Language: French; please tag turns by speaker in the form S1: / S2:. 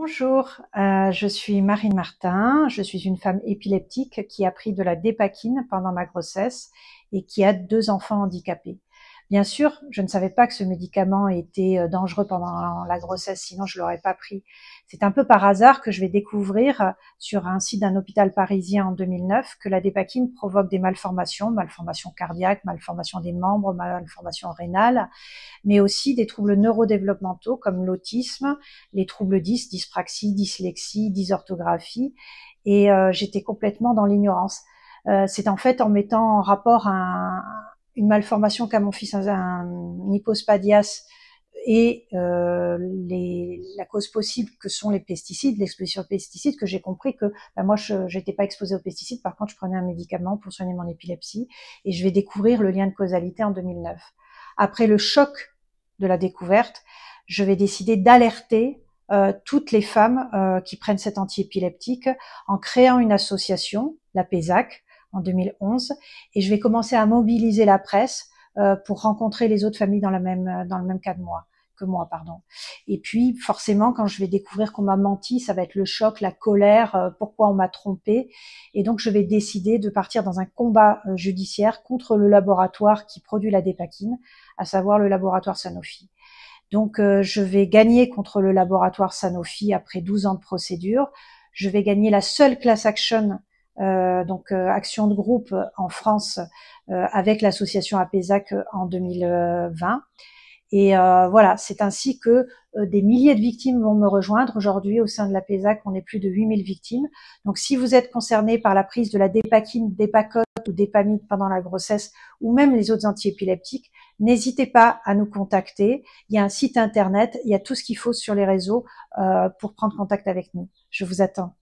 S1: Bonjour, je suis Marine Martin, je suis une femme épileptique qui a pris de la dépakine pendant ma grossesse et qui a 2 enfants handicapés. Bien sûr, je ne savais pas que ce médicament était dangereux pendant la grossesse, sinon je l'aurais pas pris. C'est un peu par hasard que je vais découvrir sur un site d'un hôpital parisien en 2009 que la dépakine provoque des malformations cardiaques, malformations des membres, malformations rénales, mais aussi des troubles neurodéveloppementaux comme l'autisme, les troubles dyspraxie, dyslexie, dysorthographie, et j'étais complètement dans l'ignorance. C'est en fait en mettant en rapport une malformation qu'a mon fils, un hypospadias, et la cause possible que sont les pesticides, l'exposition aux pesticides, que j'ai compris que moi je n'étais pas exposée aux pesticides, par contre je prenais un médicament pour soigner mon épilepsie, et je vais découvrir le lien de causalité en 2009. Après le choc de la découverte, je vais décider d'alerter toutes les femmes qui prennent cet antiépileptique en créant une association, la PESAC, en 2011, et je vais commencer à mobiliser la presse pour rencontrer les autres familles dans le même cas que moi. Et puis forcément, quand je vais découvrir qu'on m'a menti, ça va être le choc, la colère, pourquoi on m'a trompé, et donc je vais décider de partir dans un combat judiciaire contre le laboratoire qui produit la dépakine, à savoir le laboratoire Sanofi. Donc je vais gagner contre le laboratoire Sanofi après 12 ans de procédure. Je vais gagner la seule class action, action de groupe en France avec l'association APESAC en 2020. Et voilà, c'est ainsi que des milliers de victimes vont me rejoindre. Aujourd'hui, au sein de l'APESAC, on est plus de 8000 victimes. Donc si vous êtes concerné par la prise de la dépakine, Dépakode ou Dépamide pendant la grossesse, ou même les autres antiépileptiques, n'hésitez pas à nous contacter. Il y a un site internet, il y a tout ce qu'il faut sur les réseaux pour prendre contact avec nous. Je vous attends.